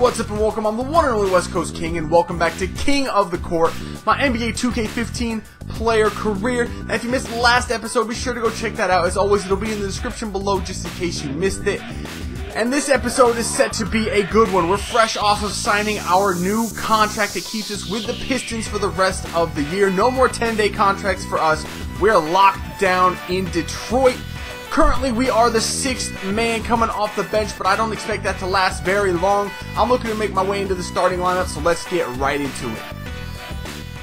what's up and welcome. I'm the one and only West Coast King, and welcome back to King of the Court, my NBA 2K15 player career. And if you missed the last episode, be sure to go check that out. As always, it'll be in the description below just in case you missed it. And this episode is set to be a good one. We're fresh off of signing our new contract that keeps us with the Pistons for the rest of the year. No more 10-day contracts for us. We're locked down in Detroit. Currently, we are the 6th man coming off the bench, but I don't expect that to last very long. I'm looking to make my way into the starting lineup, so let's get right into it.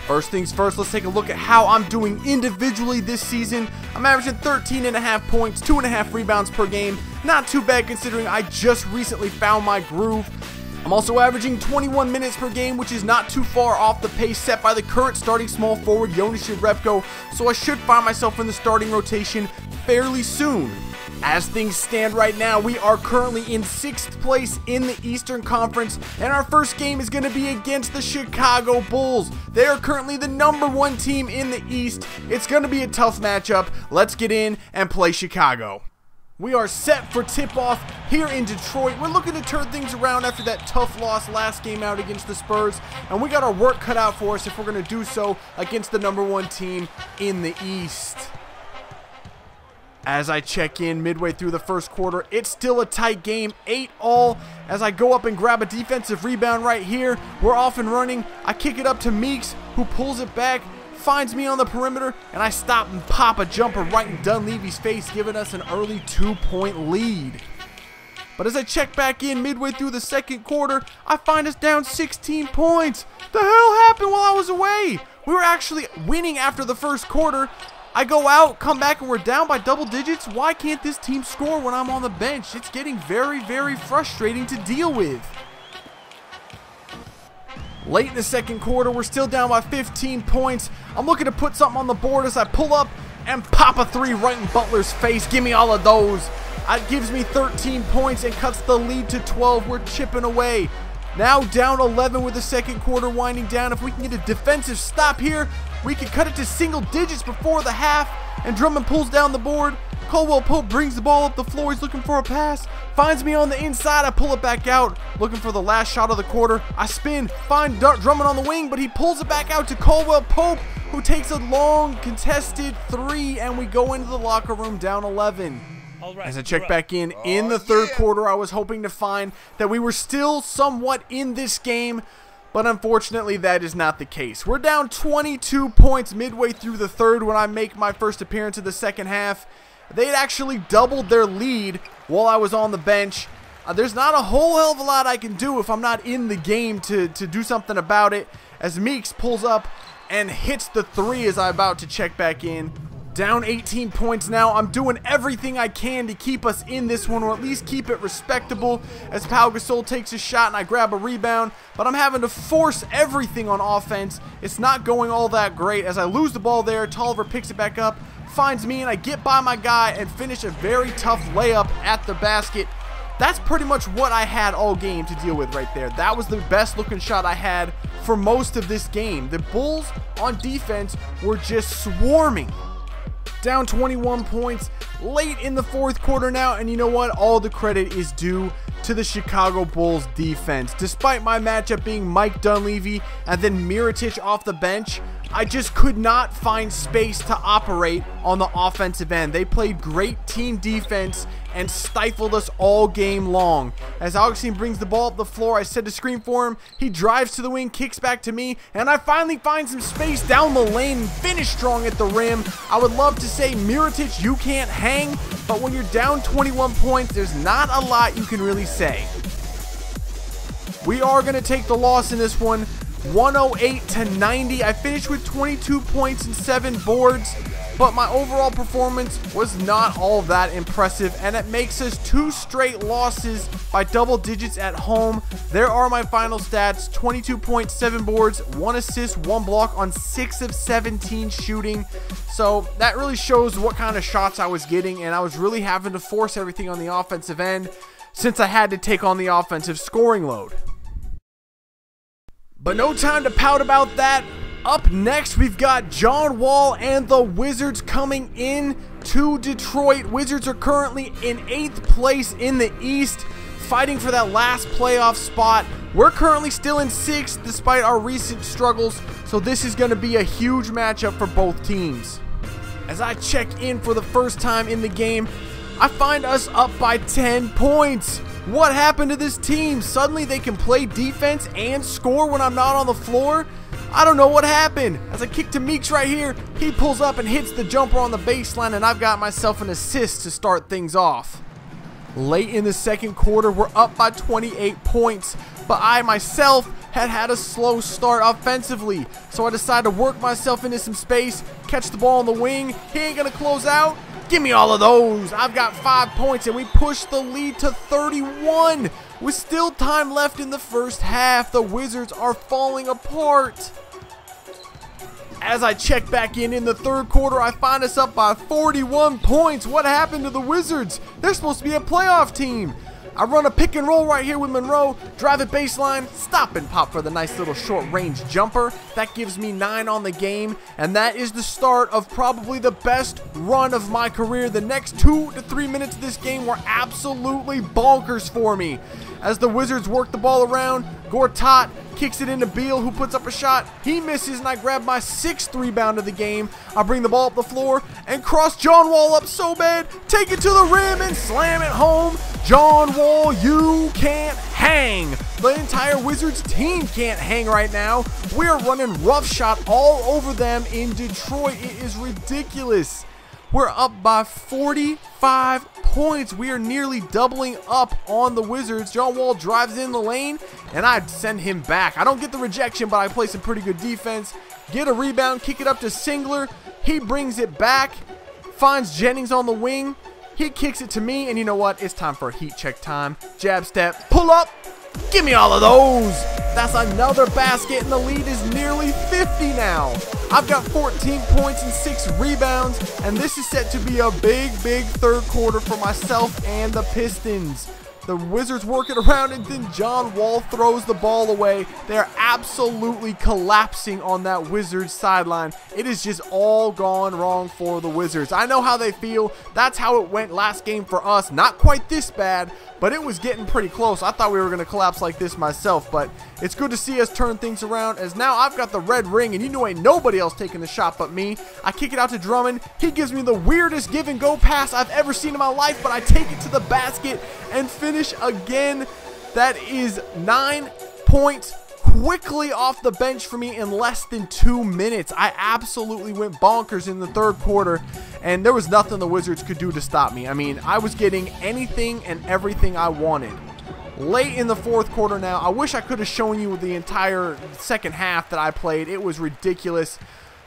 First things first, let's take a look at how I'm doing individually this season. I'm averaging 13.5 points, 2.5 rebounds per game. Not too bad considering I just recently found my groove. I'm also averaging 21 minutes per game, which is not too far off the pace set by the current starting small forward, Jonas Jerebko, so I should find myself in the starting rotation fairly soon. As things stand right now, we are currently in 6th place in the Eastern Conference, and our first game is going to be against the Chicago Bulls. They are currently the #1 team in the East. It's going to be a tough matchup. Let's get in and play Chicago. We are set for tip-off here in Detroit. We're looking to turn things around after that tough loss last game out against the Spurs, and we got our work cut out for us if we're going to do so against the #1 team in the East. As I check in midway through the first quarter, it's still a tight game, 8-all. As I go up and grab a defensive rebound right here, we're off and running. I kick it up to Meeks, who pulls it back, finds me on the perimeter, and I stop and pop a jumper right in Dunleavy's face, giving us an early 2-point lead. But as I check back in midway through the second quarter, I find us down 16 points. The hell happened while I was away? We were actually winning after the first quarter. I go out, come back, and we're down by double digits. Why can't this team score when I'm on the bench? It's getting very, very frustrating to deal with. Late in the second quarter, we're still down by 15 points. I'm looking to put something on the board as I pull up and pop a 3 right in Butler's face. Give me all of those. That gives me 13 points and cuts the lead to 12. We're chipping away. Now down 11 with the second quarter winding down. If we can get a defensive stop here, we can cut it to single digits before the half, and Drummond pulls down the board. Caldwell Pope brings the ball up the floor. He's looking for a pass. Finds me on the inside. I pull it back out, looking for the last shot of the quarter. I spin, find Drummond on the wing, but he pulls it back out to Caldwell Pope, who takes a long contested 3, and we go into the locker room down 11. As I check back in the third quarter, I was hoping to find that we were still somewhat in this game, but unfortunately that is not the case. We're down 22 points midway through the third when I make my first appearance of the second half. They'd actually doubled their lead while I was on the bench. There's not a whole hell of a lot I can do if I'm not in the game to do something about it, as Meeks pulls up and hits the 3 as I'm about to check back in. Down 18 points now. I'm doing everything I can to keep us in this one, or at least keep it respectable, as Pau Gasol takes a shot and I grab a rebound, but I'm having to force everything on offense. It's not going all that great. As I lose the ball there, Tolliver picks it back up, finds me, and I get by my guy and finish a very tough layup at the basket. That's pretty much what I had all game to deal with right there. That was the best looking shot I had for most of this game. The Bulls on defense were just swarming. Down 21 points late in the fourth quarter now, and you know what? All the credit is due to the Chicago Bulls defense. Despite my matchup being Mike Dunleavy and then Mirotic off the bench, I just could not find space to operate on the offensive end. They played great team defense and stifled us all game long. As Augustine brings the ball up the floor, I set a screen for him. He drives to the wing, kicks back to me, and I finally find some space down the lane and finish strong at the rim. I would love to say, Mirotic, you can't hang, but when you're down 21 points, there's not a lot you can really say. We are going to take the loss in this one, 108-90. I finished with 22 points and 7 boards, but my overall performance was not all that impressive, and it makes us 2 straight losses by double digits at home. There are my final stats: 22 points, 7 boards, 1 assist, 1 block on 6 of 17 shooting. So that really shows what kind of shots I was getting, and I was really having to force everything on the offensive end since I had to take on the offensive scoring load. But no time to pout about that. Up next, we've got John Wall and the Wizards coming in to Detroit. Wizards are currently in 8th place in the East, fighting for that last playoff spot. We're currently still in 6th despite our recent struggles, so this is going to be a huge matchup for both teams. As I check in for the first time in the game, I find us up by 10 points. What happened to this team? Suddenly they can play defense and score when I'm not on the floor? I don't know what happened. As I kick to Meeks right here, he pulls up and hits the jumper on the baseline, and I've got myself an assist to start things off. Late in the second quarter, we're up by 28 points, but I myself had a slow start offensively, so I decided to work myself into some space, catch the ball on the wing. He ain't gonna close out. Give me all of those. I've got 5 points, and we push the lead to 31. With still time left in the first half, the Wizards are falling apart. As I check back in the third quarter, I find us up by 41 points. What happened to the Wizards? They're supposed to be a playoff team. I run a pick and roll right here with Monroe, drive it baseline, stop and pop for the nice little short range jumper. That gives me 9 on the game, and that is the start of probably the best run of my career. The next 2 to 3 minutes of this game were absolutely bonkers for me. As the Wizards work the ball around, Gortat kicks it into Beal, who puts up a shot. He misses, and I grab my 6th rebound of the game. I bring the ball up the floor and cross John Wall up so bad. Take it to the rim and slam it home. John Wall, you can't hang. The entire Wizards team can't hang right now. We're running roughshod all over them in Detroit. It is ridiculous. We're up by 45 points. We are nearly doubling up on the Wizards. John Wall drives in the lane, and I send him back. I don't get the rejection, but I play some pretty good defense. Get a rebound, kick it up to Singler. He brings it back, finds Jennings on the wing. He kicks it to me, and you know what? It's time for a heat check time. Jab step, pull up. Give me all of those. That's another basket, and the lead is nearly 50 now. I've got 14 points and 6 rebounds, and this is set to be a big third quarter for myself and the Pistons. The Wizards work it around, and then John Wall throws the ball away. They're absolutely collapsing on that Wizards sideline. It is just all gone wrong for the Wizards. I know how they feel. That's how it went last game for us. Not quite this bad, but it was getting pretty close. I thought we were going to collapse like this myself, but it's good to see us turn things around, as now I've got the red ring, and you know ain't nobody else taking the shot but me. I kick it out to Drummond. He gives me the weirdest give and go pass I've ever seen in my life, but I take it to the basket and finish again. That is 9 points quickly off the bench for me in less than 2 minutes. I absolutely went bonkers in the third quarter, and there was nothing the Wizards could do to stop me. I mean, I was getting anything and everything I wanted. Late in the fourth quarter now, I wish I could have shown you the entire second half that I played. It was ridiculous.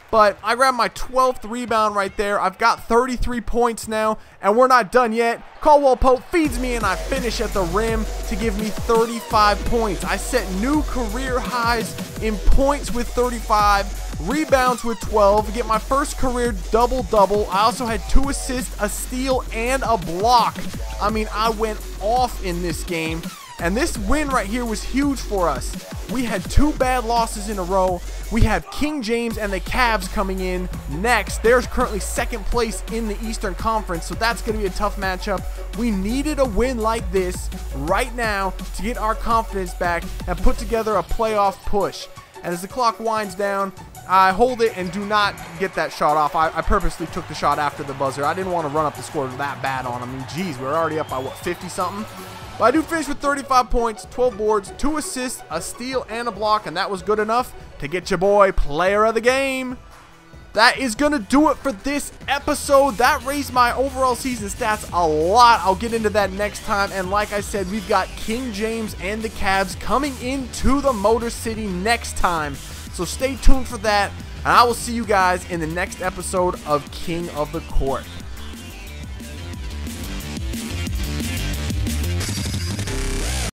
But I grabbed my 12th rebound right there. I've got 33 points now, and we're not done yet. Caldwell Pope feeds me, and I finish at the rim to give me 35 points. I set new career highs in points with 35, rebounds with 12, get my first career double-double. I also had 2 assists, a steal, and a block. I mean, I went off in this game. And this win right here was huge for us. We had 2 bad losses in a row. We have King James and the Cavs coming in next. They're currently 2nd place in the Eastern Conference, so that's going to be a tough matchup. We needed a win like this right now to get our confidence back and put together a playoff push. And as the clock winds down, I hold it and do not get that shot off. I purposely took the shot after the buzzer. I didn't want to run up the score that bad on them. I mean, geez, we're already up by, what, 50-something? But I do finish with 35 points, 12 boards, 2 assists, a steal, and a block, and that was good enough to get your boy player of the game. That is going to do it for this episode. That raised my overall season stats a lot. I'll get into that next time. And like I said, we've got King James and the Cavs coming into the Motor City next time. So stay tuned for that. And I will see you guys in the next episode of King of the Court.